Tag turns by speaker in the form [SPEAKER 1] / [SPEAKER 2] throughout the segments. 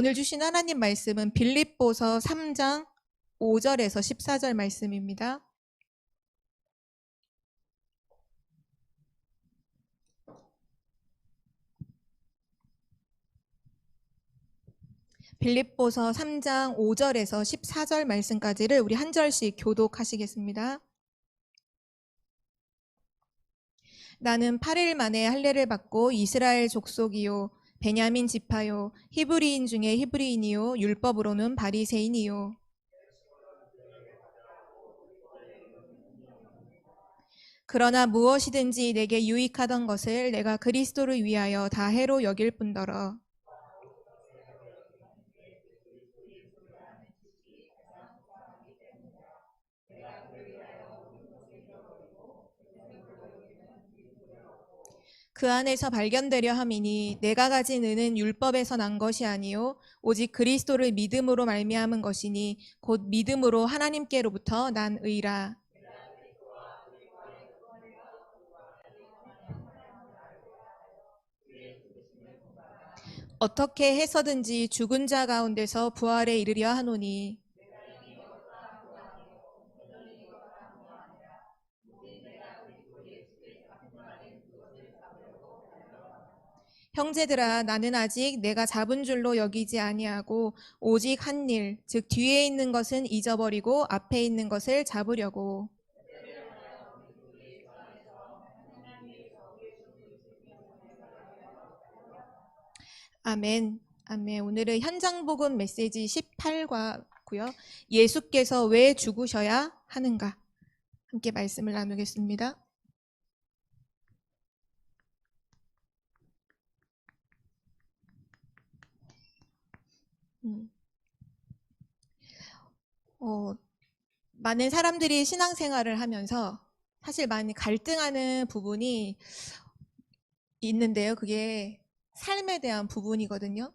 [SPEAKER 1] 오늘 주신 하나님 말씀은 빌립보서 3장 5절에서 14절 말씀입니다. 빌립보서 3장 5절에서 14절 말씀까지를 우리 한 절씩 교독하시겠습니다. 나는 8일 만에 할례를 받고 이스라엘 족속이요 베냐민 지파요 히브리인 중에 히브리인이요 율법으로는 바리새인이요. 그러나 무엇이든지 내게 유익하던 것을 내가 그리스도를 위하여 다 해로 여길 뿐더러 그 안에서 발견되려 함이니 내가 가진 의는 율법에서 난 것이 아니요 오직 그리스도를 믿음으로 말미암은 것이니 곧 믿음으로 하나님께로부터 난 의라. 어떻게 해서든지 죽은 자 가운데서 부활에 이르려 하노니 형제들아 나는 아직 내가 잡은 줄로 여기지 아니하고 오직 한 일 즉 뒤에 있는 것은 잊어버리고 앞에 있는 것을 잡으려고. 아멘. 아멘. 오늘은 현장복음 메시지 18과고요. 예수께서 왜 죽으셔야 하는가? 함께 말씀을 나누겠습니다. 많은 사람들이 신앙생활을 하면서 사실 많이 갈등하는 부분이 있는데요. 그게 삶에 대한 부분이거든요.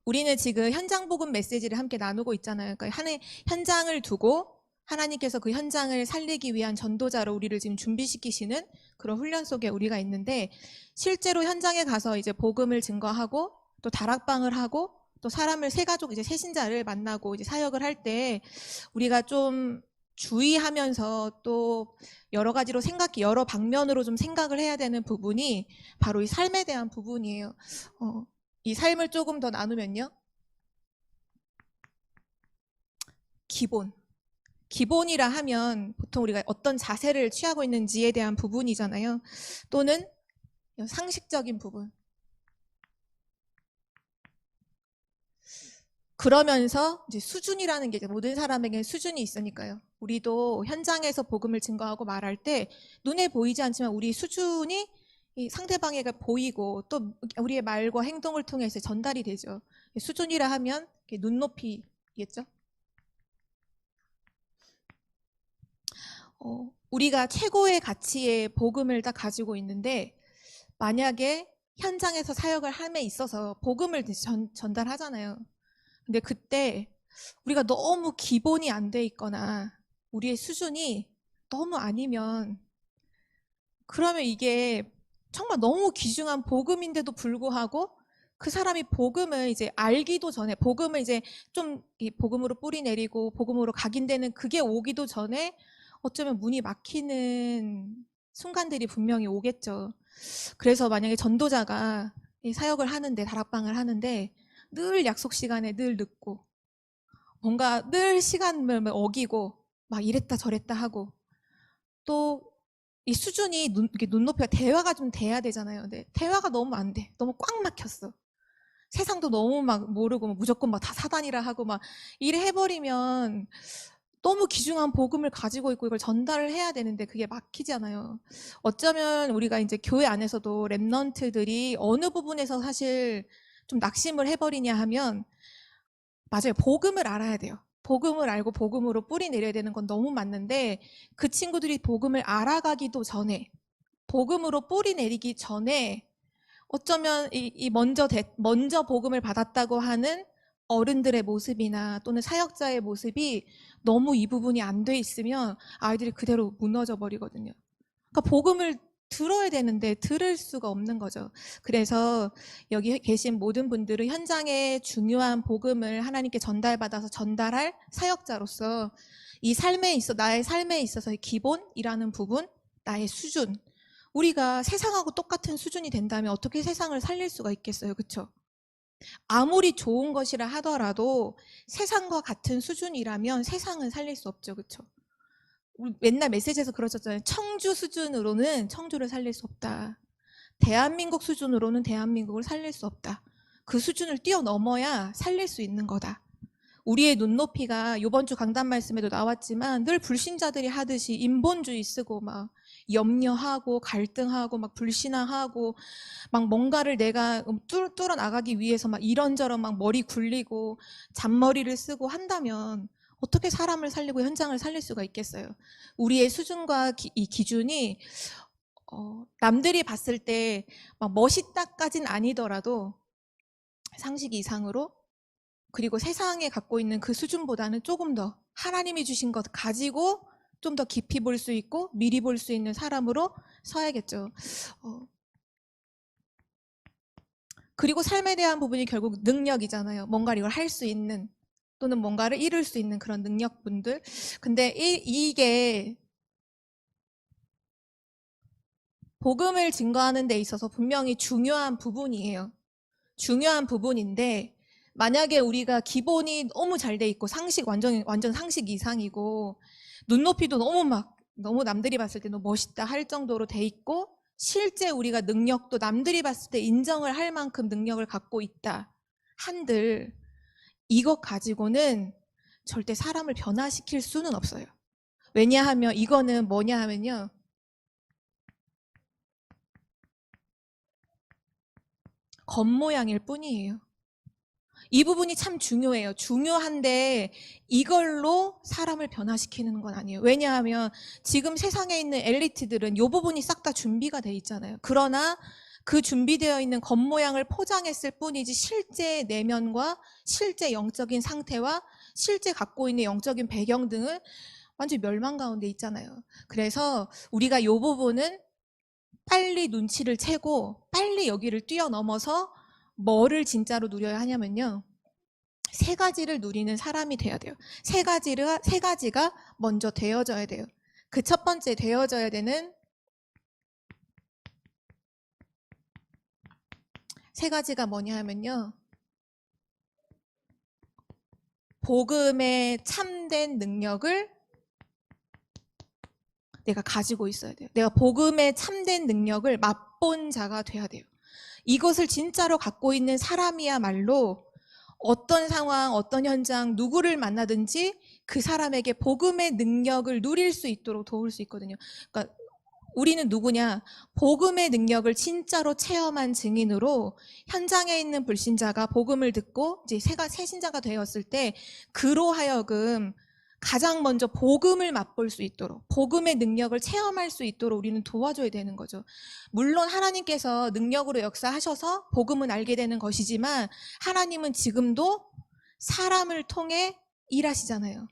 [SPEAKER 1] 우리는 지금 현장복음 메시지를 함께 나누고 있잖아요. 그러니까 현장을 두고 하나님께서 그 현장을 살리기 위한 전도자로 우리를 지금 준비시키시는 그런 훈련 속에 우리가 있는데, 실제로 현장에 가서 이제 복음을 증거하고 또 다락방을 하고 또 사람을 새가족 이제 새신자를 만나고 이제 사역을 할 때 우리가 좀 주의하면서 또 여러 가지로 여러 방면으로 좀 생각을 해야 되는 부분이 바로 이 삶에 대한 부분이에요. 이 삶을 조금 더 나누면요. 기본이라 하면 보통 우리가 어떤 자세를 취하고 있는지에 대한 부분이잖아요. 또는 상식적인 부분. 그러면서 이제 수준이라는 게 이제 모든 사람에게 수준이 있으니까요. 우리도 현장에서 복음을 증거하고 말할 때 눈에 보이지 않지만 우리 수준이 이 상대방에게 보이고 또 우리의 말과 행동을 통해서 전달이 되죠. 수준이라 하면 눈높이겠죠. 우리가 최고의 가치의 복음을 다 가지고 있는데, 만약에 현장에서 사역을 함에 있어서 복음을 전달하잖아요. 근데 그때 우리가 너무 기본이 안 돼 있거나 우리의 수준이 너무 아니면, 그러면 이게 정말 너무 귀중한 복음인데도 불구하고 그 사람이 복음을 이제 알기도 전에, 복음을 이제 좀 복음으로 뿌리 내리고 복음으로 각인되는 그게 오기도 전에 어쩌면 문이 막히는 순간들이 분명히 오겠죠. 그래서 만약에 전도자가 사역을 하는데, 다락방을 하는데 늘 약속 시간에 늘 늦고 뭔가 늘 시간을 어기고 막 이랬다 저랬다 하고, 또 이 수준이 눈높이가 대화가 좀 돼야 되잖아요. 근데 대화가 너무 안 돼. 너무 꽉 막혔어. 세상도 너무 막 모르고 무조건 막 다 사단이라 하고 막 이래 해버리면 너무 귀중한 복음을 가지고 있고 이걸 전달을 해야 되는데 그게 막히잖아요. 어쩌면 우리가 이제 교회 안에서도 랩넌트들이 어느 부분에서 사실 좀 낙심을 해버리냐 하면, 맞아요. 복음을 알아야 돼요. 복음을 알고 복음으로 뿌리 내려야 되는 건 너무 맞는데, 그 친구들이 복음을 알아가기도 전에, 복음으로 뿌리 내리기 전에 어쩌면 먼저 복음을 받았다고 하는 어른들의 모습이나 또는 사역자의 모습이 너무 이 부분이 안 돼 있으면 아이들이 그대로 무너져 버리거든요. 그러니까 복음을 들어야 되는데 들을 수가 없는 거죠. 그래서 여기 계신 모든 분들은 현장에 중요한 복음을 하나님께 전달받아서 전달할 사역자로서 이 삶에 있어 나의 삶에 있어서의 기본이라는 부분, 나의 수준, 우리가 세상하고 똑같은 수준이 된다면 어떻게 세상을 살릴 수가 있겠어요, 그렇죠? 아무리 좋은 것이라 하더라도 세상과 같은 수준이라면 세상은 살릴 수 없죠, 그렇죠? 우리 맨날 메시지에서 그러셨잖아요. 청주 수준으로는 청주를 살릴 수 없다. 대한민국 수준으로는 대한민국을 살릴 수 없다. 그 수준을 뛰어넘어야 살릴 수 있는 거다. 우리의 눈높이가 이번 주 강단 말씀에도 나왔지만 늘 불신자들이 하듯이 인본주의 쓰고 막 염려하고 갈등하고 막 불신앙하고 막 뭔가를 내가 뚫어 나가기 위해서 막 이런저런 막 머리 굴리고 잔머리를 쓰고 한다면 어떻게 사람을 살리고 현장을 살릴 수가 있겠어요? 우리의 수준과 이 기준이 남들이 봤을 때 막 멋있다까진 아니더라도 상식 이상으로, 그리고 세상에 갖고 있는 그 수준보다는 조금 더 하나님이 주신 것 가지고 좀 더 깊이 볼 수 있고 미리 볼 수 있는 사람으로 서야겠죠. 그리고 삶에 대한 부분이 결국 능력이잖아요. 뭔가를 이걸 할 수 있는, 또는 뭔가를 이룰 수 있는 그런 능력분들. 근데 이게 복음을 증거하는 데 있어서 분명히 중요한 부분이에요. 중요한 부분인데 만약에 우리가 기본이 너무 잘 돼 있고 상식 완전 상식 이상이고 눈높이도 너무 남들이 봤을 때 너무 멋있다 할 정도로 돼 있고 실제 우리가 능력도 남들이 봤을 때 인정을 할 만큼 능력을 갖고 있다 한들 이것 가지고는 절대 사람을 변화시킬 수는 없어요. 왜냐하면 이거는 뭐냐 하면요, 겉모양일 뿐이에요. 이 부분이 참 중요해요. 중요한데 이걸로 사람을 변화시키는 건 아니에요. 왜냐하면 지금 세상에 있는 엘리트들은 이 부분이 싹 다 준비가 돼 있잖아요. 그러나 그 준비되어 있는 겉모양을 포장했을 뿐이지 실제 내면과 실제 영적인 상태와 실제 갖고 있는 영적인 배경 등은 완전히 멸망 가운데 있잖아요. 그래서 우리가 이 부분은 빨리 눈치를 채고 빨리 여기를 뛰어넘어서 뭐를 진짜로 누려야 하냐면요, 세 가지를 누리는 사람이 돼야 돼요. 세 가지가 먼저 되어져야 돼요. 그 첫 번째 되어져야 되는 세 가지가 뭐냐 하면요, 복음의 참된 능력을 내가 가지고 있어야 돼요. 내가 복음의 참된 능력을 맛본 자가 돼야 돼요. 이것을 진짜로 갖고 있는 사람이야말로 어떤 상황, 어떤 현장, 누구를 만나든지 그 사람에게 복음의 능력을 누릴 수 있도록 도울 수 있거든요. 그러니까 우리는 누구냐? 복음의 능력을 진짜로 체험한 증인으로 현장에 있는 불신자가 복음을 듣고 이제 새신자가 되었을 때 그로 하여금 가장 먼저 복음을 맛볼 수 있도록, 복음의 능력을 체험할 수 있도록 우리는 도와줘야 되는 거죠. 물론 하나님께서 능력으로 역사하셔서 복음은 알게 되는 것이지만 하나님은 지금도 사람을 통해 일하시잖아요.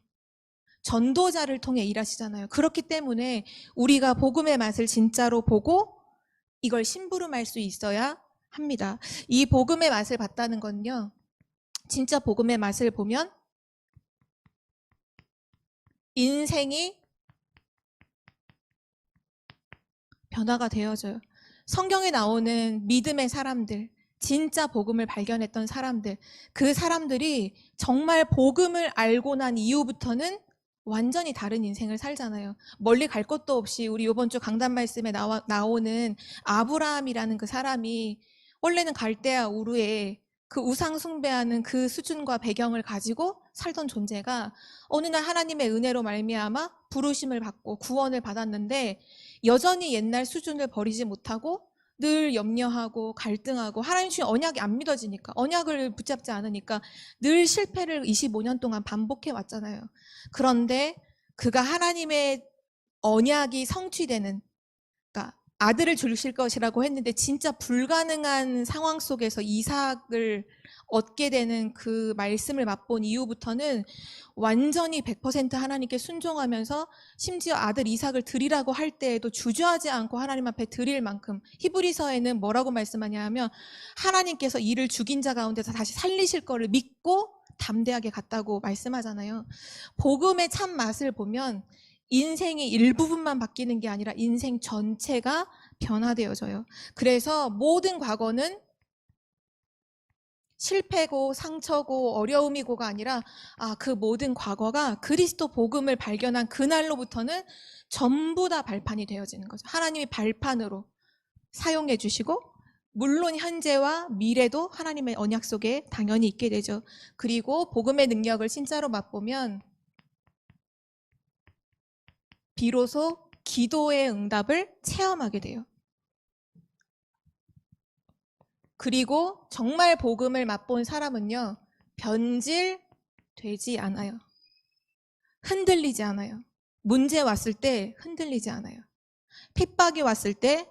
[SPEAKER 1] 전도자를 통해 일하시잖아요. 그렇기 때문에 우리가 복음의 맛을 진짜로 보고 이걸 심부름할 수 있어야 합니다. 이 복음의 맛을 봤다는 건요, 진짜 복음의 맛을 보면 인생이 변화가 되어져요. 성경에 나오는 믿음의 사람들, 진짜 복음을 발견했던 사람들, 그 사람들이 정말 복음을 알고 난 이후부터는 완전히 다른 인생을 살잖아요. 멀리 갈 것도 없이 우리 이번 주 강단 말씀에 나오는 아브라함이라는 그 사람이 원래는 갈대아 우르에 그 우상 숭배하는 그 수준과 배경을 가지고 살던 존재가 어느 날 하나님의 은혜로 말미암아 부르심을 받고 구원을 받았는데 여전히 옛날 수준을 버리지 못하고 늘 염려하고 갈등하고 하나님 주신 언약이 안 믿어지니까, 언약을 붙잡지 않으니까 늘 실패를 25년 동안 반복해 왔잖아요. 그런데 그가 하나님의 언약이 성취되는, 그러니까 아들을 주실 것이라고 했는데 진짜 불가능한 상황 속에서 이삭을 얻게 되는 그 말씀을 맛본 이후부터는 완전히 100% 하나님께 순종하면서 심지어 아들 이삭을 드리라고 할 때에도 주저하지 않고 하나님 앞에 드릴 만큼, 히브리서에는 뭐라고 말씀하냐 하면 하나님께서 이를 죽인 자 가운데서 다시 살리실 거를 믿고 담대하게 갔다고 말씀하잖아요. 복음의 참 맛을 보면 인생의 일부분만 바뀌는 게 아니라 인생 전체가 변화되어져요. 그래서 모든 과거는 실패고 상처고 어려움이고가 아니라 그 모든 과거가 그리스도 복음을 발견한 그날로부터는 전부 다 발판이 되어지는 거죠. 하나님이 발판으로 사용해 주시고 물론 현재와 미래도 하나님의 언약 속에 당연히 있게 되죠. 그리고 복음의 능력을 진짜로 맛보면 비로소 기도의 응답을 체험하게 돼요. 그리고 정말 복음을 맛본 사람은요, 변질되지 않아요. 흔들리지 않아요. 문제 왔을 때 흔들리지 않아요. 핍박이 왔을 때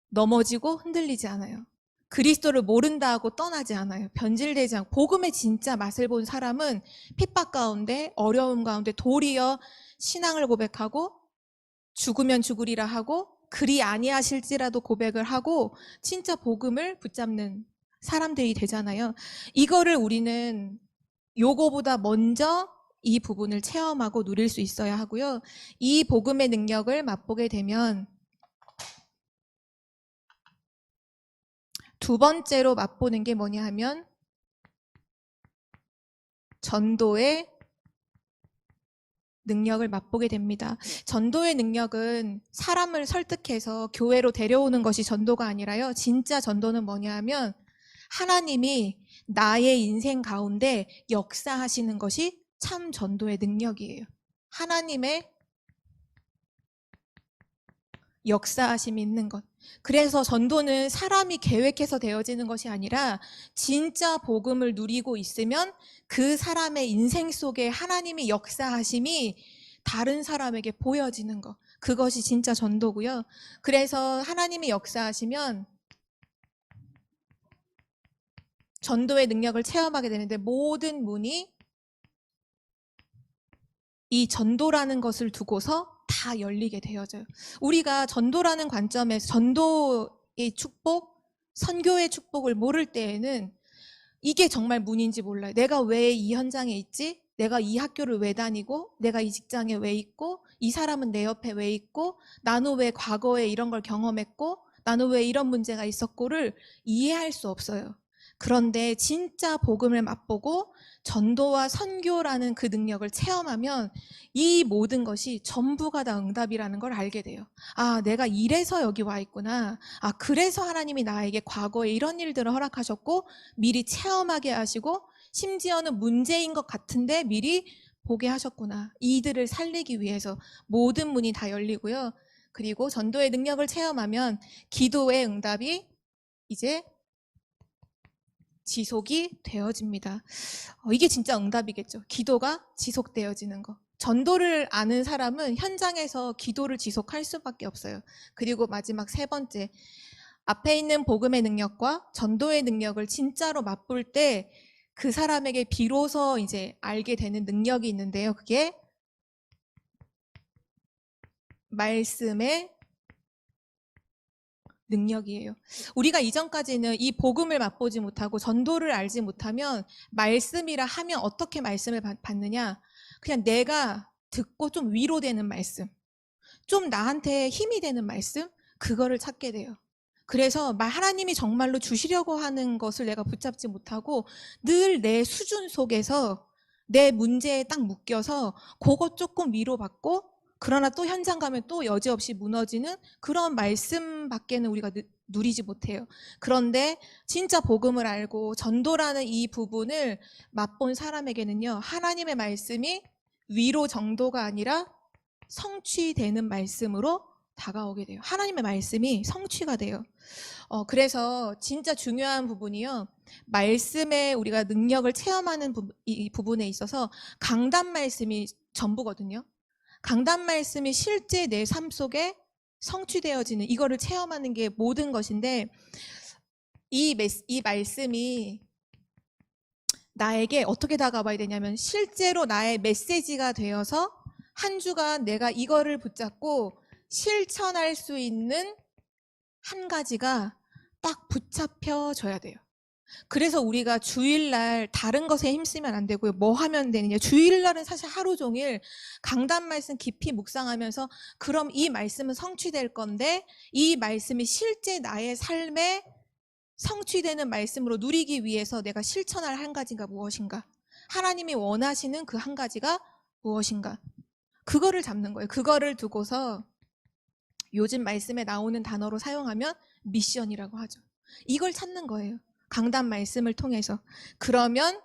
[SPEAKER 1] 넘어지고 흔들리지 않아요. 그리스도를 모른다 하고 떠나지 않아요. 변질되지 않고. 복음의 진짜 맛을 본 사람은 핍박 가운데, 어려움 가운데 도리어 신앙을 고백하고 죽으면 죽으리라 하고 그리 아니하실지라도 고백을 하고 진짜 복음을 붙잡는 사람들이 되잖아요. 이거를 우리는 요거보다 먼저 이 부분을 체험하고 누릴 수 있어야 하고요. 이 복음의 능력을 맛보게 되면 두 번째로 맛보는 게 뭐냐 하면 전도의 능력을 맛보게 됩니다. 전도의 능력은 사람을 설득해서 교회로 데려오는 것이 전도가 아니라요. 진짜 전도는 뭐냐 하면 하나님이 나의 인생 가운데 역사하시는 것이 참 전도의 능력이에요. 하나님의 역사하심이 있는 것. 그래서 전도는 사람이 계획해서 되어지는 것이 아니라 진짜 복음을 누리고 있으면 그 사람의 인생 속에 하나님이 역사하심이 다른 사람에게 보여지는 것. 그것이 진짜 전도고요. 그래서 하나님이 역사하시면 전도의 능력을 체험하게 되는데 모든 문이 이 전도라는 것을 두고서 다 열리게 되어져요. 우리가 전도라는 관점에서 전도의 축복, 선교의 축복을 모를 때에는 이게 정말 문인지 몰라요. 내가 왜 이 현장에 있지? 내가 이 학교를 왜 다니고? 내가 이 직장에 왜 있고? 이 사람은 내 옆에 왜 있고? 나는 왜 과거에 이런 걸 경험했고? 나는 왜 이런 문제가 있었고를 이해할 수 없어요. 그런데 진짜 복음을 맛보고 전도와 선교라는 그 능력을 체험하면 이 모든 것이 전부가 다 응답이라는 걸 알게 돼요. 내가 이래서 여기 와 있구나. 그래서 하나님이 나에게 과거에 이런 일들을 허락하셨고 미리 체험하게 하시고 심지어는 문제인 것 같은데 미리 보게 하셨구나. 이들을 살리기 위해서 모든 문이 다 열리고요. 그리고 전도의 능력을 체험하면 기도의 응답이 이제 지속이 되어집니다. 이게 진짜 응답이겠죠. 기도가 지속되어지는 거. 전도를 아는 사람은 현장에서 기도를 지속할 수밖에 없어요. 그리고 마지막 세 번째, 앞에 있는 복음의 능력과 전도의 능력을 진짜로 맛볼 때 그 사람에게 비로소 이제 알게 되는 능력이 있는데요. 그게 말씀의 능력이에요. 우리가 이전까지는 이 복음을 맛보지 못하고 전도를 알지 못하면 말씀이라 하면 어떻게 말씀을 받느냐? 그냥 내가 듣고 좀 위로되는 말씀, 좀 나한테 힘이 되는 말씀, 그거를 찾게 돼요. 그래서 하나님이 정말로 주시려고 하는 것을 내가 붙잡지 못하고 늘 내 수준 속에서 내 문제에 딱 묶여서 그것 조금 위로받고 그러나 또 현장 가면 또 여지없이 무너지는 그런 말씀밖에는 우리가 누리지 못해요. 그런데 진짜 복음을 알고 전도라는 이 부분을 맛본 사람에게는요, 하나님의 말씀이 위로 정도가 아니라 성취되는 말씀으로 다가오게 돼요. 하나님의 말씀이 성취가 돼요. 그래서 진짜 중요한 부분이요. 말씀에 우리가 능력을 체험하는 이 부분에 있어서 강단 말씀이 전부거든요. 강단 말씀이 실제 내 삶 속에 성취되어지는, 이거를 체험하는 게 모든 것인데, 이 말씀이 나에게 어떻게 다가와야 되냐면 실제로 나의 메시지가 되어서 한 주간 내가 이거를 붙잡고 실천할 수 있는 한 가지가 딱 붙잡혀져야 돼요. 그래서 우리가 주일날 다른 것에 힘쓰면 안 되고요. 뭐 하면 되느냐. 주일날은 사실 하루 종일 강단 말씀 깊이 묵상하면서 그럼 이 말씀은 성취될 건데 이 말씀이 실제 나의 삶에 성취되는 말씀으로 누리기 위해서 내가 실천할 한 가지가 무엇인가? 하나님이 원하시는 그 한 가지가 무엇인가? 그거를 잡는 거예요. 그거를 두고서 요즘 말씀에 나오는 단어로 사용하면 미션이라고 하죠. 이걸 찾는 거예요. 강단 말씀을 통해서. 그러면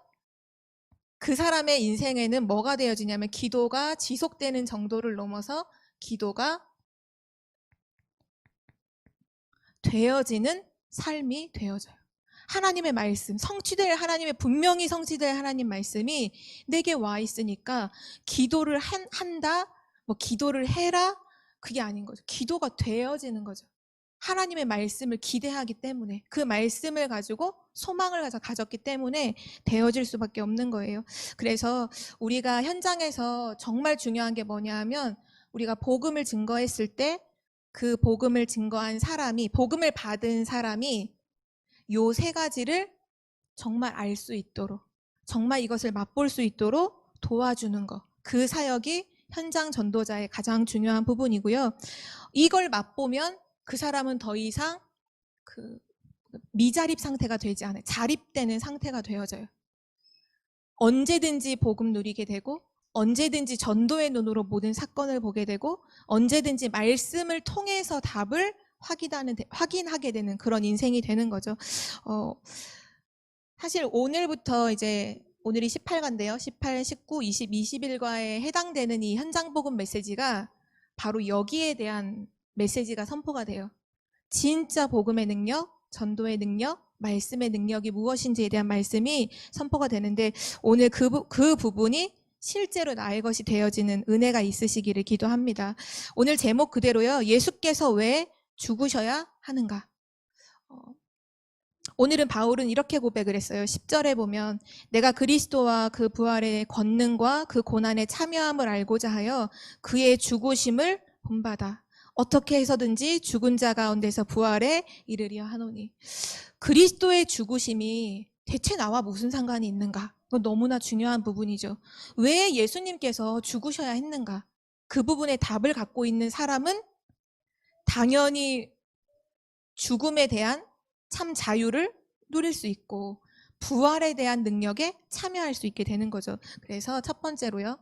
[SPEAKER 1] 그 사람의 인생에는 뭐가 되어지냐면 기도가 지속되는 정도를 넘어서 기도가 되어지는 삶이 되어져요. 하나님의 말씀, 성취될 하나님의 분명히 성취될 하나님 말씀이 내게 와 있으니까 기도를 한다, 뭐 기도를 해라, 그게 아닌 거죠. 기도가 되어지는 거죠. 하나님의 말씀을 기대하기 때문에 그 말씀을 가지고 소망을 가졌기 때문에 되어질 수밖에 없는 거예요. 그래서 우리가 현장에서 정말 중요한 게 뭐냐 하면 우리가 복음을 증거했을 때 그 복음을 증거한 사람이, 복음을 받은 사람이 요 세 가지를 정말 알 수 있도록, 정말 이것을 맛볼 수 있도록 도와주는 것. 그 사역이 현장 전도자의 가장 중요한 부분이고요. 이걸 맛보면 그 사람은 더 이상 그 미자립 상태가 되지 않아요. 자립되는 상태가 되어져요. 언제든지 복음 누리게 되고 언제든지 전도의 눈으로 모든 사건을 보게 되고 언제든지 말씀을 통해서 답을 확인하게 되는 그런 인생이 되는 거죠. 사실 오늘부터 이제 오늘이 18가인데요. 18, 19, 20, 21과에 해당되는 이 현장 복음 메시지가 바로 여기에 대한 메시지가 선포가 돼요. 진짜 복음의 능력, 전도의 능력, 말씀의 능력이 무엇인지에 대한 말씀이 선포가 되는데 오늘 그 부분이 실제로 나의 것이 되어지는 은혜가 있으시기를 기도합니다. 오늘 제목 그대로요. 예수께서 왜 죽으셔야 하는가? 오늘은 바울은 이렇게 고백을 했어요. 10절에 보면 내가 그리스도와 그 부활의 권능과 그 고난에 참여함을 알고자 하여 그의 죽으심을 본받아 어떻게 해서든지 죽은 자 가운데서 부활에 이르려 하노니. 그리스도의 죽으심이 대체 나와 무슨 상관이 있는가? 그건 너무나 중요한 부분이죠. 왜 예수님께서 죽으셔야 했는가? 그 부분에 답을 갖고 있는 사람은 당연히 죽음에 대한 참 자유를 누릴 수 있고 부활에 대한 능력에 참여할 수 있게 되는 거죠. 그래서 첫 번째로요.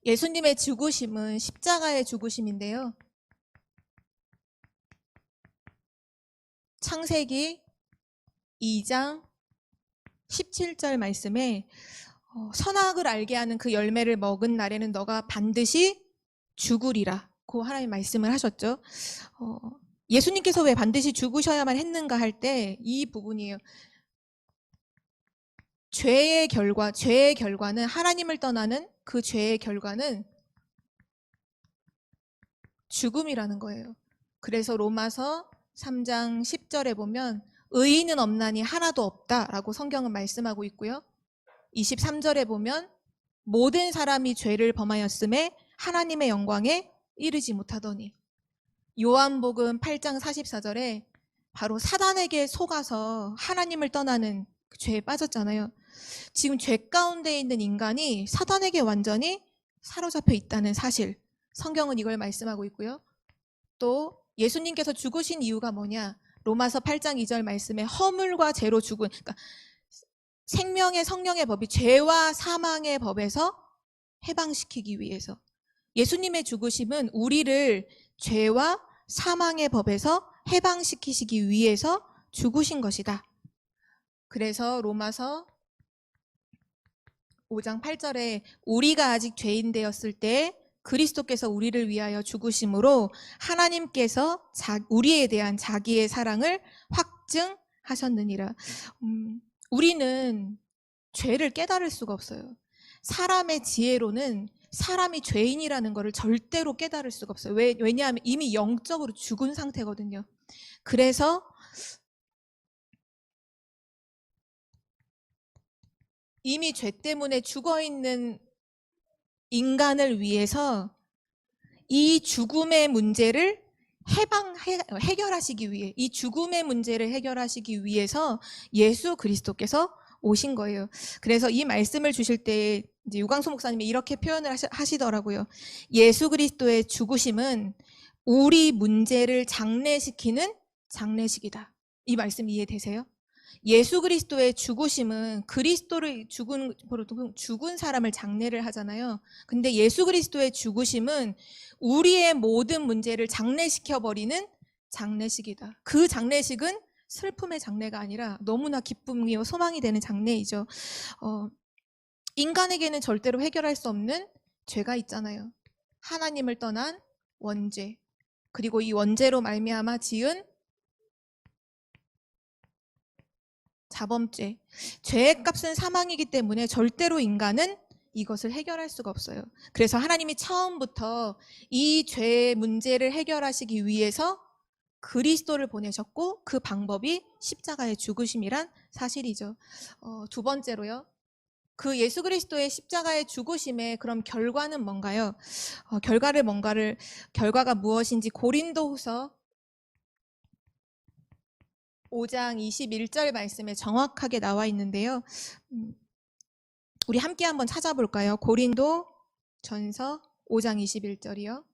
[SPEAKER 1] 예수님의 죽으심은 십자가의 죽으심인데요. 창세기 2장 17절 말씀에 선악을 알게 하는 그 열매를 먹은 날에는 너가 반드시 죽으리라고 하나님 말씀을 하셨죠. 예수님께서 왜 반드시 죽으셔야만 했는가 할 때 이 부분이에요. 죄의 결과는 하나님을 떠나는 그 죄의 결과는 죽음이라는 거예요. 그래서 로마서 3장 10절에 보면 의인은 없나니 하나도 없다라고 성경은 말씀하고 있고요. 23절에 보면 모든 사람이 죄를 범하였음에 하나님의 영광에 이르지 못하더니 요한복음 8장 44절에 바로 사단에게 속아서 하나님을 떠나는 그 죄에 빠졌잖아요. 지금 죄 가운데 있는 인간이 사단에게 완전히 사로잡혀 있다는 사실, 성경은 이걸 말씀하고 있고요. 또 예수님께서 죽으신 이유가 뭐냐? 로마서 8장 2절 말씀에 허물과 죄로 죽은, 그러니까 생명의 성령의 법이 죄와 사망의 법에서 해방시키기 위해서, 예수님의 죽으심은 우리를 죄와 사망의 법에서 해방시키시기 위해서 죽으신 것이다. 그래서 로마서 5장 8절에 우리가 아직 죄인 되었을 때 그리스도께서 우리를 위하여 죽으심으로 하나님께서 우리에 대한 자기의 사랑을 확증하셨느니라. 우리는 죄를 깨달을 수가 없어요. 사람의 지혜로는 사람이 죄인이라는 것을 절대로 깨달을 수가 없어요. 왜냐하면 이미 영적으로 죽은 상태거든요. 그래서 이미 죄 때문에 죽어있는 인간을 위해서 이 죽음의 문제를 해결하시기 위해, 이 죽음의 문제를 해결하시기 위해서 예수 그리스도께서 오신 거예요. 그래서 이 말씀을 주실 때 이제 유광수 목사님이 이렇게 표현을 하시더라고요. 예수 그리스도의 죽으심은 우리 문제를 장례시키는 장례식이다. 이 말씀 이해되세요? 예수 그리스도의 죽으심은 그리스도를 죽은 사람을 장례를 하잖아요. 근데 예수 그리스도의 죽으심은 우리의 모든 문제를 장례시켜버리는 장례식이다. 그 장례식은 슬픔의 장례가 아니라 너무나 기쁨이요 소망이 되는 장례이죠. 인간에게는 절대로 해결할 수 없는 죄가 있잖아요. 하나님을 떠난 원죄, 그리고 이 원죄로 말미암아 지은 자범죄. 죄의 값은 사망이기 때문에 절대로 인간은 이것을 해결할 수가 없어요. 그래서 하나님이 처음부터 이 죄의 문제를 해결하시기 위해서 그리스도를 보내셨고, 그 방법이 십자가의 죽으심이란 사실이죠. 두 번째로요. 그 예수 그리스도의 십자가의 죽으심의 그럼 결과는 뭔가요? 결과가 무엇인지 고린도후서 5장 21절 말씀에 정확하게 나와 있는데요. 우리 함께 한번 찾아볼까요? 고린도 전서 5장 21절이요.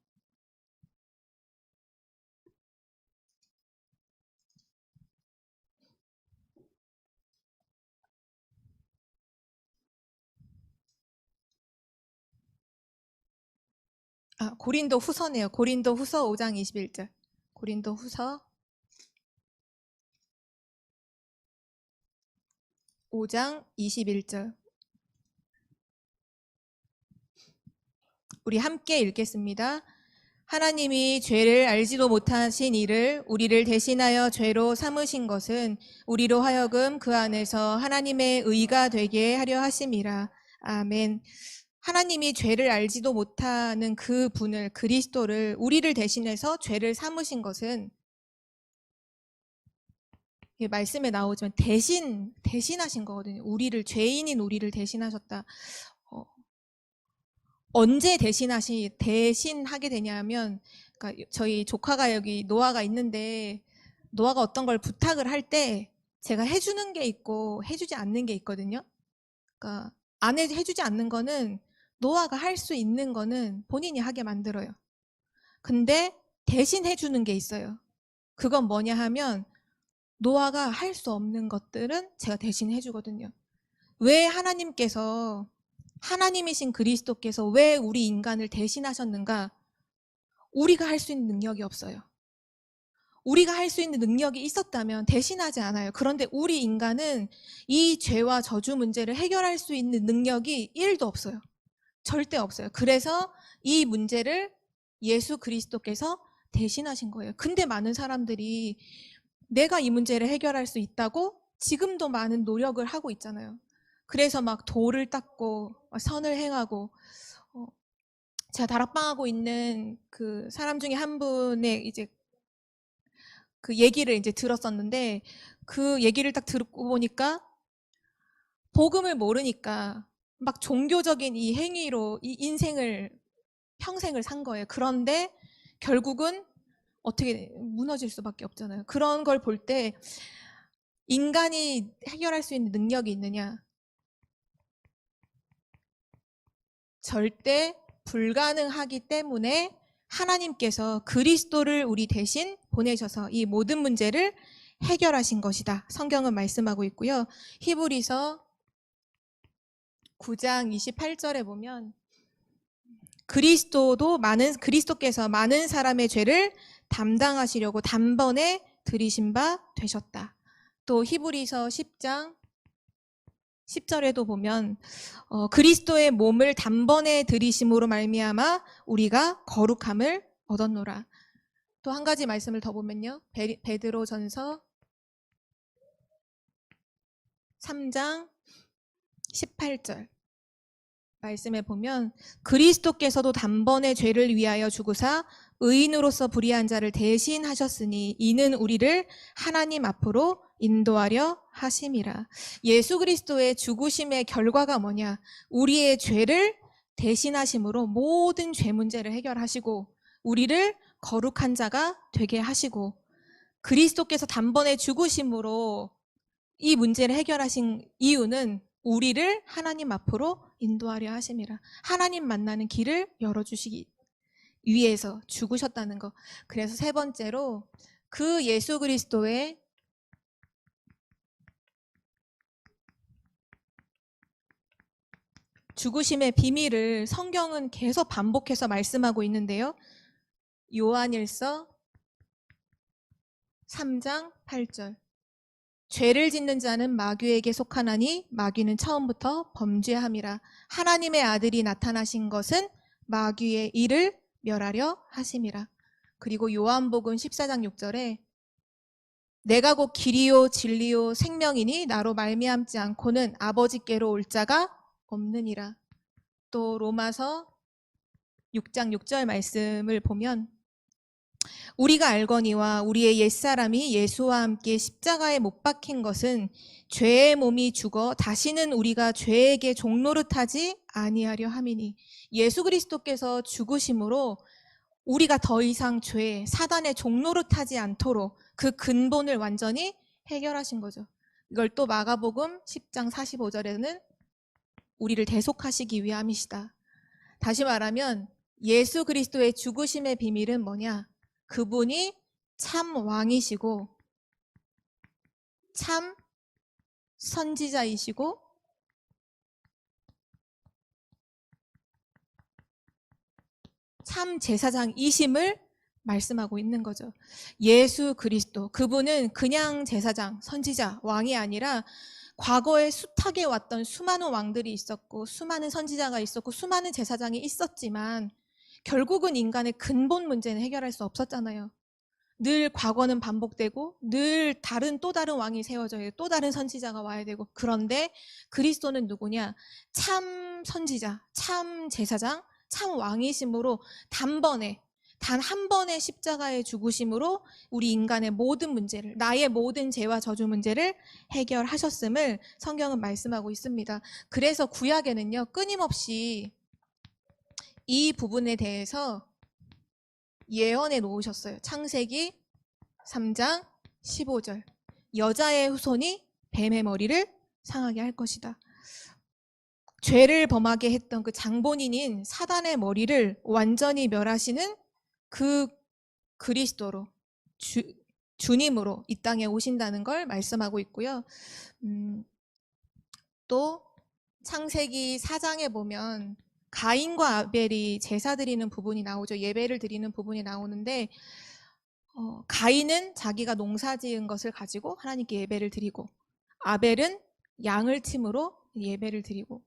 [SPEAKER 1] 고린도 후서네요. 고린도 후서 5장 21절. 고린도 후서 5장 21절. 우리 함께 읽겠습니다. 하나님이 죄를 알지도 못하신 이를 우리를 대신하여 죄로 삼으신 것은 우리로 하여금 그 안에서 하나님의 의가 되게 하려 하심이라. 아멘. 하나님이 죄를 알지도 못하는 그 분을, 그리스도를 우리를 대신해서 죄를 삼으신 것은, 말씀에 나오지만 대신하신 거거든요. 죄인인 우리를 대신하셨다. 언제 대신하게 되냐면, 그러니까 저희 조카가 여기 노아가 있는데, 노아가 어떤 걸 부탁을 할 때 제가 해주는 게 있고 해주지 않는 게 있거든요. 그러니까 해주지 않는 거는 노아가 할 수 있는 거는 본인이 하게 만들어요. 근데 대신 해주는 게 있어요. 그건 뭐냐 하면 노아가 할 수 없는 것들은 제가 대신 해주거든요. 왜 하나님이신 그리스도께서 왜 우리 인간을 대신하셨는가? 우리가 할 수 있는 능력이 없어요. 우리가 할 수 있는 능력이 있었다면 대신하지 않아요. 그런데 우리 인간은 이 죄와 저주 문제를 해결할 수 있는 능력이 1도 없어요. 절대 없어요. 그래서 이 문제를 예수 그리스도께서 대신하신 거예요. 근데 많은 사람들이 내가 이 문제를 해결할 수 있다고 지금도 많은 노력을 하고 있잖아요. 그래서 막 도를 닦고 선을 행하고, 제가 다락방하고 있는 그 사람 중에 한 분의 이제 그 얘기를 이제 들었었는데, 그 얘기를 딱 듣고 보니까 복음을 모르니까 막 종교적인 이 행위로 평생을 산 거예요. 그런데 결국은 어떻게 무너질 수밖에 없잖아요. 그런 걸 볼 때 인간이 해결할 수 있는 능력이 있느냐? 절대 불가능하기 때문에 하나님께서 그리스도를 우리 대신 보내셔서 이 모든 문제를 해결하신 것이다. 성경은 말씀하고 있고요. 히브리서 9장 28절에 보면 그리스도께서 많은 사람의 죄를 담당하시려고 단번에 들이신 바 되셨다. 또 히브리서 10장 10절에도 보면 그리스도의 몸을 단번에 들이심으로 말미암아 우리가 거룩함을 얻었노라. 또 한 가지 말씀을 더 보면요. 베드로전서 3장 18절. 말씀에 보면 그리스도께서도 단번에 죄를 위하여 죽으사 의인으로서 불의한 자를 대신하셨으니 이는 우리를 하나님 앞으로 인도하려 하심이라. 예수 그리스도의 죽으심의 결과가 뭐냐? 우리의 죄를 대신하심으로 모든 죄 문제를 해결하시고 우리를 거룩한 자가 되게 하시고, 그리스도께서 단번에 죽으심으로 이 문제를 해결하신 이유는 우리를 하나님 앞으로 인도하려 하심이라. 하나님 만나는 길을 열어주시기 위해서 죽으셨다는 거. 그래서 세 번째로 그 예수 그리스도의 죽으심의 비밀을 성경은 계속 반복해서 말씀하고 있는데요. 요한일서 3장 8절. 죄를 짓는 자는 마귀에게 속하나니 마귀는 처음부터 범죄함이라. 하나님의 아들이 나타나신 것은 마귀의 일을 멸하려 하심이라. 그리고 요한복음 14장 6절에 내가 곧 길이요 진리요 생명이니 나로 말미암지 않고는 아버지께로 올 자가 없느니라. 또 로마서 6장 6절 말씀을 보면 우리가 알거니와 우리의 옛사람이 예수와 함께 십자가에 못 박힌 것은 죄의 몸이 죽어 다시는 우리가 죄에게 종노릇하지 아니하려 함이니. 예수 그리스도께서 죽으심으로 우리가 더 이상 죄, 사단의 종노릇하지 않도록 그 근본을 완전히 해결하신 거죠. 이걸 또 마가복음 10장 45절에는 우리를 대속하시기 위함이시다. 다시 말하면 예수 그리스도의 죽으심의 비밀은 뭐냐? 그분이 참 왕이시고 참 선지자이시고 참 제사장이심을 말씀하고 있는 거죠. 예수 그리스도, 그분은 그냥 제사장, 선지자, 왕이 아니라 과거에 숱하게 왔던 수많은 왕들이 있었고 수많은 선지자가 있었고 수많은 제사장이 있었지만 결국은 인간의 근본 문제는 해결할 수 없었잖아요. 늘 과거는 반복되고 늘 또 다른 왕이 세워져야 또 다른 선지자가 와야 되고. 그런데 그리스도는 누구냐? 참 선지자, 참 제사장, 참 왕이심으로 단번에 단 한 번의 십자가의 죽으심으로 우리 인간의 모든 문제를, 나의 모든 죄와 저주 문제를 해결하셨음을 성경은 말씀하고 있습니다. 그래서 구약에는요, 끊임없이 이 부분에 대해서 예언해 놓으셨어요. 창세기 3장 15절. 여자의 후손이 뱀의 머리를 상하게 할 것이다. 죄를 범하게 했던 그 장본인인 사단의 머리를 완전히 멸하시는 그 그리스도로, 주님으로 이 땅에 오신다는 걸 말씀하고 있고요. 또 창세기 4장에 보면 가인과 아벨이 제사 드리는 부분이 나오죠. 예배를 드리는 부분이 나오는데 가인은 자기가 농사 지은 것을 가지고 하나님께 예배를 드리고 아벨은 양을 침으로 예배를 드리고.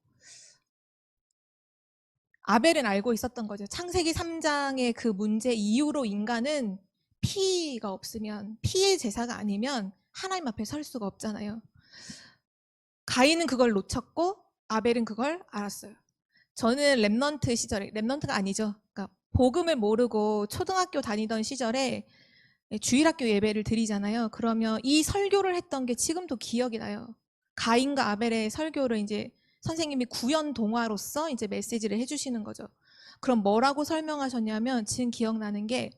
[SPEAKER 1] 아벨은 알고 있었던 거죠. 창세기 3장의 그 문제 이후로 인간은 피가 없으면, 피의 제사가 아니면 하나님 앞에 설 수가 없잖아요. 가인은 그걸 놓쳤고 아벨은 그걸 알았어요. 저는 랩넌트 시절에, 랩넌트가 아니죠. 그러니까 복음을 모르고 초등학교 다니던 시절에 주일학교 예배를 드리잖아요. 그러면 이 설교를 했던 게 지금도 기억이 나요. 가인과 아벨의 설교를 이제 선생님이 구연 동화로서 이제 메시지를 해주시는 거죠. 그럼 뭐라고 설명하셨냐면 지금 기억나는 게,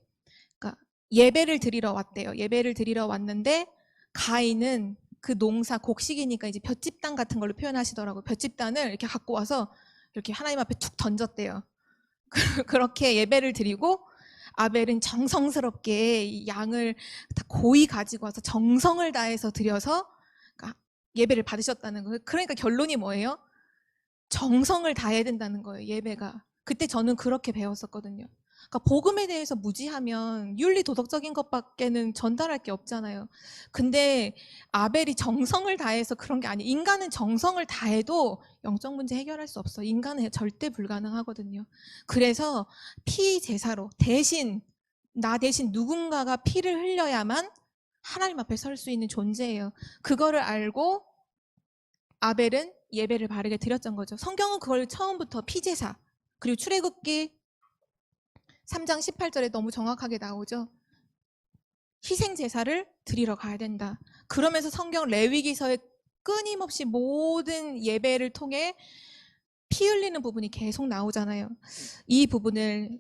[SPEAKER 1] 그러니까 예배를 드리러 왔대요. 예배를 드리러 왔는데 가인은 그 농사 곡식이니까 이제 볏짚단 같은 걸로 표현하시더라고요. 볏짚단을 이렇게 갖고 와서 이렇게 하나님 앞에 툭 던졌대요. 그렇게 예배를 드리고 아벨은 정성스럽게 양을 다 고이 가지고 와서 정성을 다해서 드려서 예배를 받으셨다는 거예요. 그러니까 결론이 뭐예요? 정성을 다해야 된다는 거예요, 예배가. 그때 저는 그렇게 배웠었거든요. 그러니까 복음에 대해서 무지하면 윤리 도덕적인 것밖에는 전달할 게 없잖아요. 근데 아벨이 정성을 다해서 그런 게 아니에요. 인간은 정성을 다해도 영적 문제 해결할 수 없어. 인간은 절대 불가능하거든요. 그래서 피 제사로 나 대신 누군가가 피를 흘려야만 하나님 앞에 설 수 있는 존재예요. 그거를 알고 아벨은 예배를 바르게 드렸던 거죠. 성경은 그걸 처음부터 피제사, 그리고 출애굽기 3장 18절에 너무 정확하게 나오죠. 희생 제사를 드리러 가야 된다. 그러면서 성경 레위기서에 끊임없이 모든 예배를 통해 피 흘리는 부분이 계속 나오잖아요. 이 부분을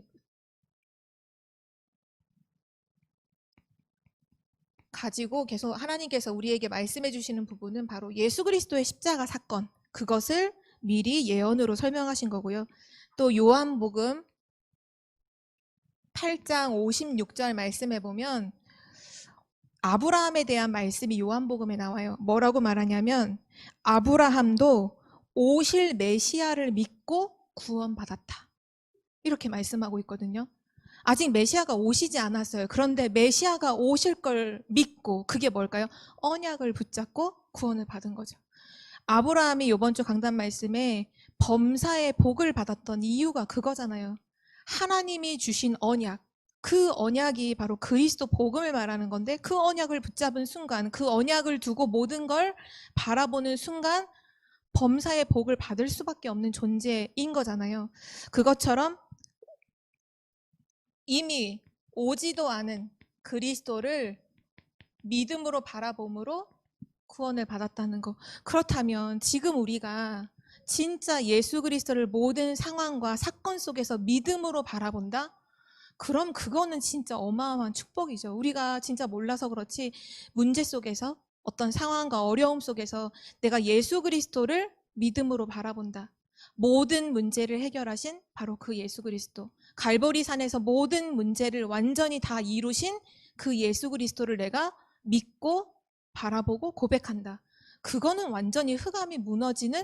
[SPEAKER 1] 가지고 계속 하나님께서 우리에게 말씀해 주시는 부분은 바로 예수 그리스도의 십자가 사건, 그것을 미리 예언으로 설명하신 거고요. 또 요한복음 8장 56절 말씀해 보면 아브라함에 대한 말씀이 요한복음에 나와요. 뭐라고 말하냐면 아브라함도 오실 메시아를 믿고 구원받았다. 이렇게 말씀하고 있거든요. 아직 메시아가 오시지 않았어요. 그런데 메시아가 오실 걸 믿고, 그게 뭘까요? 언약을 붙잡고 구원을 받은 거죠. 아브라함이 이번 주 강단 말씀에 범사의 복을 받았던 이유가 그거잖아요. 하나님이 주신 언약, 그 언약이 바로 그리스도 복음을 말하는 건데, 그 언약을 붙잡은 순간, 그 언약을 두고 모든 걸 바라보는 순간 범사의 복을 받을 수밖에 없는 존재인 거잖아요. 그것처럼 이미 오지도 않은 그리스도를 믿음으로 바라봄으로 구원을 받았다는 거. 그렇다면 지금 우리가 진짜 예수 그리스도를 모든 상황과 사건 속에서 믿음으로 바라본다? 그럼 그거는 진짜 어마어마한 축복이죠. 우리가 진짜 몰라서 그렇지 문제 속에서, 어떤 상황과 어려움 속에서 내가 예수 그리스도를 믿음으로 바라본다. 모든 문제를 해결하신 바로 그 예수 그리스도, 갈보리 산에서 모든 문제를 완전히 다 이루신 그 예수 그리스도를 내가 믿고 바라보고 고백한다. 그거는 완전히 흑암이 무너지는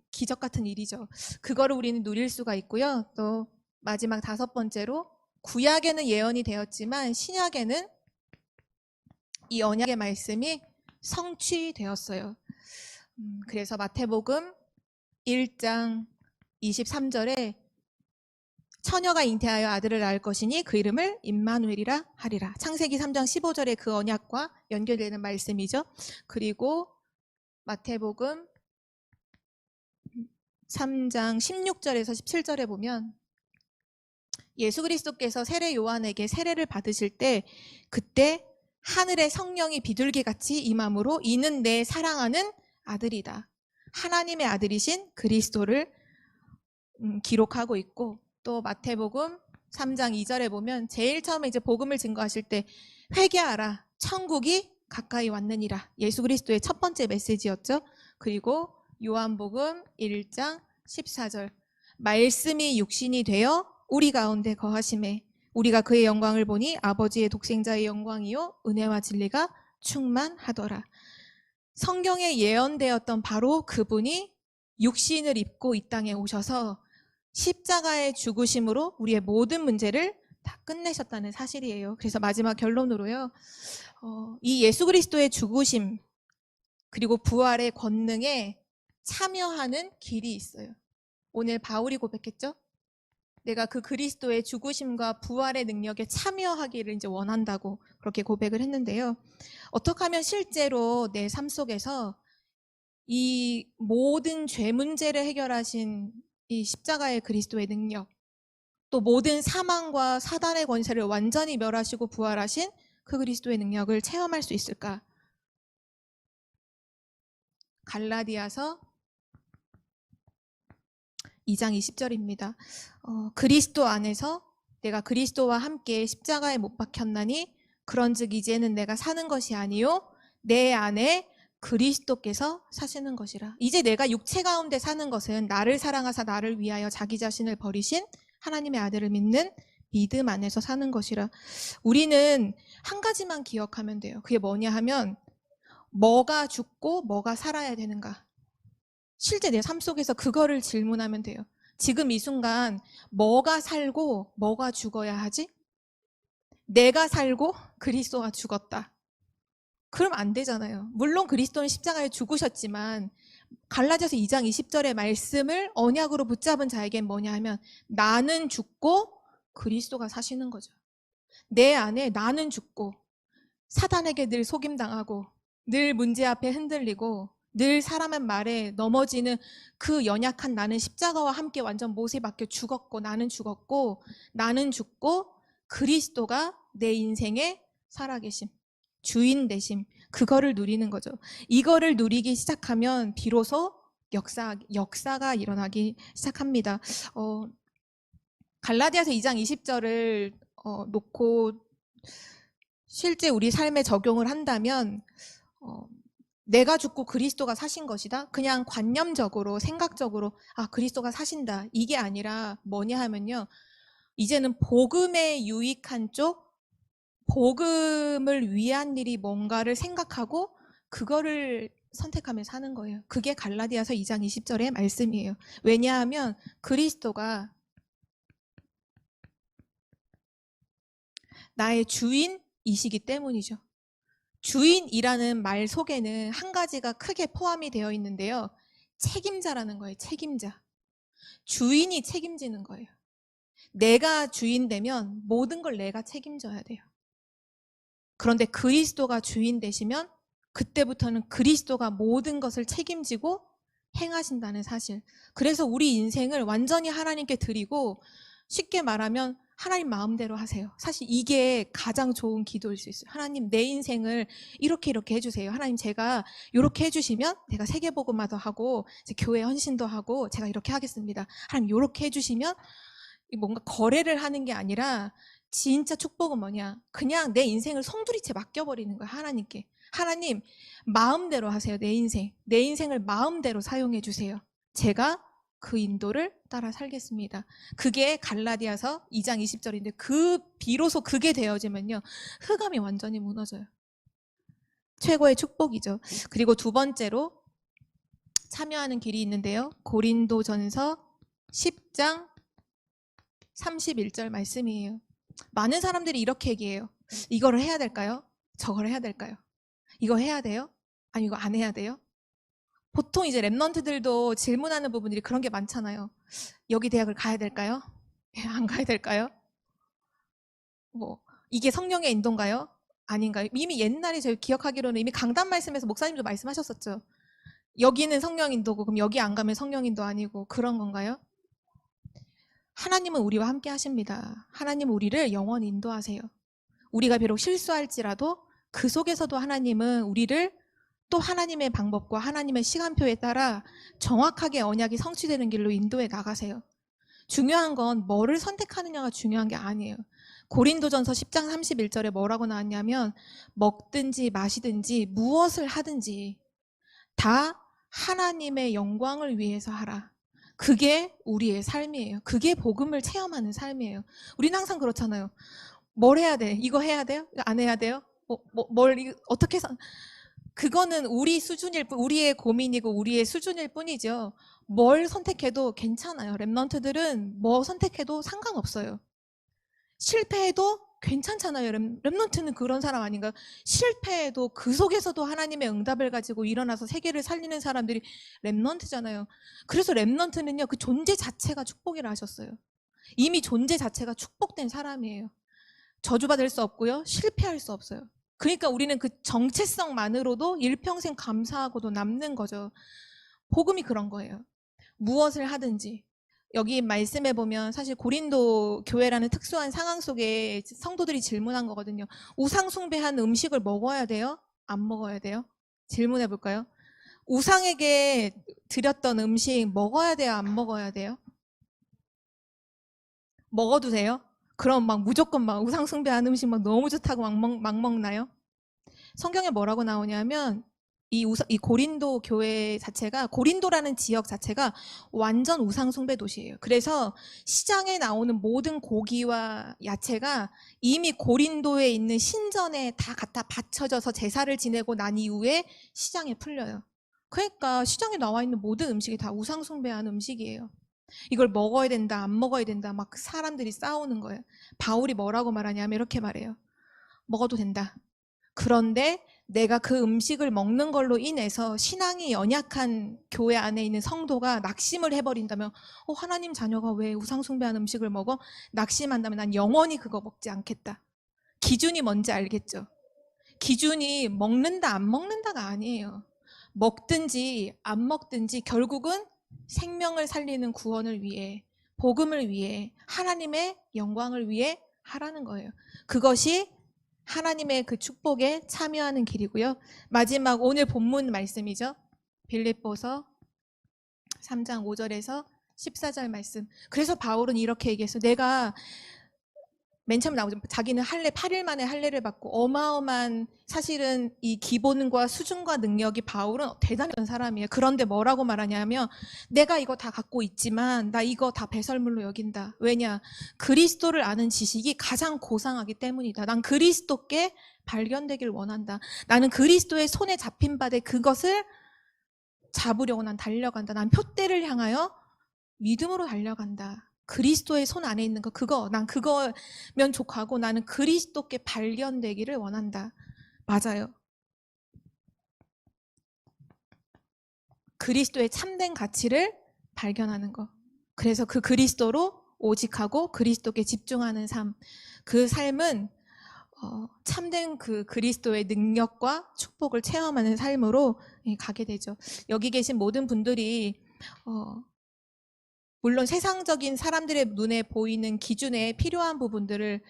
[SPEAKER 1] 기적 같은 일이죠. 그거를 우리는 누릴 수가 있고요. 또 마지막 5번째로, 구약에는 예언이 되었지만 신약에는 이 언약의 말씀이 성취되었어요. 그래서 마태복음 1장 23절에 처녀가 잉태하여 아들을 낳을 것이니 그 이름을 임마누엘이라 하리라. 창세기 3장 15절에 그 언약과 연결되는 말씀이죠. 그리고 마태복음 3장 16절에서 17절에 보면 예수 그리스도께서 세례 요한에게 세례를 받으실 때 그때 하늘의 성령이 비둘기같이 임함으로 이는 내 사랑하는 아들이다. 하나님의 아들이신 그리스도를 기록하고 있고, 또 마태복음 3장 2절에 보면 제일 처음에 이제 복음을 증거하실 때 회개하라 천국이 가까이 왔느니라. 예수 그리스도의 첫 번째 메시지였죠. 그리고 요한복음 1장 14절 말씀이 육신이 되어 우리 가운데 거하심에 우리가 그의 영광을 보니 아버지의 독생자의 영광이요 은혜와 진리가 충만하더라. 성경에 예언되었던 바로 그분이 육신을 입고 이 땅에 오셔서 십자가의 죽으심으로 우리의 모든 문제를 다 끝내셨다는 사실이에요. 그래서 마지막 결론으로요, 이 예수 그리스도의 죽으심 그리고 부활의 권능에 참여하는 길이 있어요. 오늘 바울이 고백했죠. 내가 그 그리스도의 죽으심과 부활의 능력에 참여하기를 이제 원한다고 그렇게 고백을 했는데요. 어떻게 하면 실제로 내 삶 속에서 이 모든 죄 문제를 해결하신 이 십자가의 그리스도의 능력, 또 모든 사망과 사단의 권세를 완전히 멸하시고 부활하신 그 그리스도의 능력을 체험할 수 있을까? 갈라디아서 2장 20절입니다. 그리스도 안에서 내가 그리스도와 함께 십자가에 못 박혔나니 그런즉 이제는 내가 사는 것이 아니요 내 안에 그리스도께서 사시는 것이라. 이제 내가 육체 가운데 사는 것은 나를 사랑하사 나를 위하여 자기 자신을 버리신 하나님의 아들을 믿는 믿음 안에서 사는 것이라. 우리는 한 가지만 기억하면 돼요. 그게 뭐냐 하면 뭐가 죽고 뭐가 살아야 되는가. 실제 내 삶 속에서 그거를 질문하면 돼요. 지금 이 순간 뭐가 살고 뭐가 죽어야 하지? 내가 살고 그리스도가 죽었다. 그럼 안 되잖아요. 물론 그리스도는 십자가에 죽으셨지만 갈라디아서 2장 20절의 말씀을 언약으로 붙잡은 자에겐 뭐냐 하면 나는 죽고 그리스도가 사시는 거죠. 내 안에 나는 죽고 사단에게 늘 속임당하고 늘 문제 앞에 흔들리고 늘 사람의 말에 넘어지는 그 연약한 나는 십자가와 함께 완전 못에 박혀 죽었고 나는 죽었고 나는 죽고 그리스도가 내 인생에 살아계심, 주인 되심, 그거를 누리는 거죠. 이거를 누리기 시작하면 비로소 역사가 일어나기 시작합니다. 갈라디아서 2장 20절을 놓고 실제 우리 삶에 적용을 한다면 내가 죽고 그리스도가 사신 것이다. 그냥 관념적으로 생각적으로 그리스도가 사신다. 이게 아니라 뭐냐 하면요. 이제는 복음에 유익한 쪽, 복음을 위한 일이 뭔가를 생각하고 그거를 선택하며 사는 거예요. 그게 갈라디아서 2장 20절의 말씀이에요. 왜냐하면 그리스도가 나의 주인이시기 때문이죠. 주인이라는 말 속에는 한 가지가 크게 포함이 되어 있는데요. 책임자라는 거예요. 책임자. 주인이 책임지는 거예요. 내가 주인 되면 모든 걸 내가 책임져야 돼요. 그런데 그리스도가 주인 되시면 그때부터는 그리스도가 모든 것을 책임지고 행하신다는 사실. 그래서 우리 인생을 완전히 하나님께 드리고 쉽게 말하면 하나님 마음대로 하세요. 사실 이게 가장 좋은 기도일 수 있어요. 하나님 내 인생을 이렇게 해주세요. 하나님 제가 이렇게 해주시면 내가 세계복음화도 하고 교회 헌신도 하고 제가 이렇게 하겠습니다. 하나님 이렇게 해주시면 뭔가 거래를 하는 게 아니라 진짜 축복은 뭐냐? 그냥 내 인생을 송두리째 맡겨버리는 거야. 하나님께. 하나님 마음대로 하세요. 내 인생을 마음대로 사용해 주세요. 제가 그 인도를 따라 살겠습니다. 그게 갈라디아서 2장 20절인데 비로소 그게 되어지면요. 흑암이 완전히 무너져요. 최고의 축복이죠. 그리고 두 번째로 참여하는 길이 있는데요. 고린도전서 10장 31절 말씀이에요. 많은 사람들이 이렇게 얘기해요. 이거를 해야 될까요? 저걸 해야 될까요? 이거 해야 돼요? 아니 이거 안 해야 돼요? 보통 이제 랩런트들도 질문하는 부분들이 그런 게 많잖아요. 여기 대학을 가야 될까요? 안 가야 될까요? 이게 성령의 인도인가요? 아닌가요? 이미 옛날에 저희 기억하기로는 이미 강단 말씀에서 목사님도 말씀하셨었죠. 여기는 성령 인도고 그럼 여기 안 가면 성령 인도 아니고 그런 건가요? 하나님은 우리와 함께 하십니다. 하나님은 우리를 영원히 인도하세요. 우리가 비록 실수할지라도 그 속에서도 하나님은 우리를 또 하나님의 방법과 하나님의 시간표에 따라 정확하게 언약이 성취되는 길로 인도해 나가세요. 중요한 건 뭐를 선택하느냐가 중요한 게 아니에요. 고린도전서 10장 31절에 뭐라고 나왔냐면 먹든지 마시든지 무엇을 하든지 다 하나님의 영광을 위해서 하라. 그게 우리의 삶이에요. 그게 복음을 체험하는 삶이에요. 우리는 항상 그렇잖아요. 뭘 해야 돼? 이거 해야 돼요? 이거 안 해야 돼요? 어떻게 해서 그거는 우리 수준일 뿐, 우리의 고민이고 우리의 수준일 뿐이죠. 뭘 선택해도 괜찮아요. 랩런트들은 뭐 선택해도 상관없어요. 실패해도 괜찮잖아요. 랩런트는 그런 사람 아닌가요? 실패해도 그 속에서도 하나님의 응답을 가지고 일어나서 세계를 살리는 사람들이 랩런트잖아요. 그래서 랩런트는요, 그 존재 자체가 축복이라 하셨어요. 이미 존재 자체가 축복된 사람이에요. 저주받을 수 없고요. 실패할 수 없어요. 그러니까 우리는 그 정체성만으로도 일평생 감사하고도 남는 거죠. 복음이 그런 거예요. 무엇을 하든지. 여기 말씀해 보면 사실 고린도 교회라는 특수한 상황 속에 성도들이 질문한 거거든요. 우상 숭배한 음식을 먹어야 돼요? 안 먹어야 돼요? 질문해 볼까요? 우상에게 드렸던 음식 먹어야 돼요? 안 먹어야 돼요? 먹어도 돼요? 그럼 무조건 우상 숭배한 음식 너무 좋다고 막 먹나요? 성경에 뭐라고 나오냐면 이 고린도 교회 자체가, 고린도라는 지역 자체가 완전 우상 숭배 도시예요. 그래서 시장에 나오는 모든 고기와 야채가 이미 고린도에 있는 신전에 다 갖다 바쳐져서 제사를 지내고 난 이후에 시장에 풀려요. 그러니까 시장에 나와 있는 모든 음식이 다 우상 숭배하는 음식이에요. 이걸 먹어야 된다, 안 먹어야 된다, 막 사람들이 싸우는 거예요. 바울이 뭐라고 말하냐면 이렇게 말해요. 먹어도 된다. 그런데 내가 그 음식을 먹는 걸로 인해서 신앙이 연약한 교회 안에 있는 성도가 낙심을 해버린다면 하나님 자녀가 왜 우상 숭배하는 음식을 먹어? 낙심한다면 난 영원히 그거 먹지 않겠다. 기준이 뭔지 알겠죠? 기준이 먹는다 안 먹는다가 아니에요. 먹든지 안 먹든지 결국은 생명을 살리는 구원을 위해, 복음을 위해, 하나님의 영광을 위해 하라는 거예요. 그것이 하나님의 그 축복에 참여하는 길이고요. 마지막 오늘 본문 말씀이죠. 빌립보서 3장 5절에서 14절 말씀. 그래서 바울은 이렇게 얘기했어요. 내가 맨 처음 나오죠. 자기는 할례 8일 만에 할례를 받고 어마어마한 사실은 이 기본과 수준과 능력이 바울은 대단했던 사람이에요. 그런데 뭐라고 말하냐면 내가 이거 다 갖고 있지만 나 이거 다 배설물로 여긴다. 왜냐? 그리스도를 아는 지식이 가장 고상하기 때문이다. 난 그리스도께 발견되길 원한다. 나는 그리스도의 손에 잡힌 바되 그것을 잡으려고 난 달려간다. 난 표대를 향하여 믿음으로 달려간다. 그리스도의 손 안에 있는 난 그거면 족하고 나는 그리스도께 발견되기를 원한다. 맞아요. 그리스도의 참된 가치를 발견하는 거. 그래서 그 그리스도로 오직하고 그리스도께 집중하는 삶. 그 삶은 참된 그 그리스도의 능력과 축복을 체험하는 삶으로 가게 되죠. 여기 계신 모든 분들이 물론 세상적인 사람들의 눈에 보이는 기준에 필요한 부분들을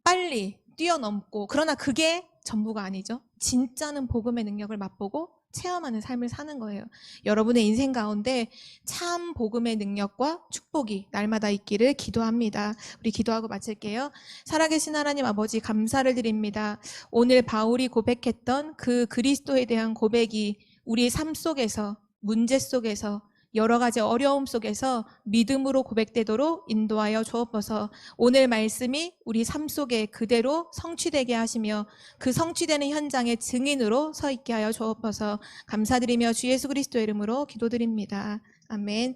[SPEAKER 1] 빨리 뛰어넘고, 그러나 그게 전부가 아니죠. 진짜는 복음의 능력을 맛보고 체험하는 삶을 사는 거예요. 여러분의 인생 가운데 참 복음의 능력과 축복이 날마다 있기를 기도합니다. 우리 기도하고 마칠게요. 살아계신 하나님 아버지, 감사를 드립니다. 오늘 바울이 고백했던 그 그리스도에 대한 고백이 우리 삶 속에서, 문제 속에서, 여러 가지 어려움 속에서 믿음으로 고백되도록 인도하여 주옵소서. 오늘 말씀이 우리 삶 속에 그대로 성취되게 하시며 그 성취되는 현장의 증인으로 서 있게 하여 주옵소서. 감사드리며 주 예수 그리스도의 이름으로 기도드립니다. 아멘.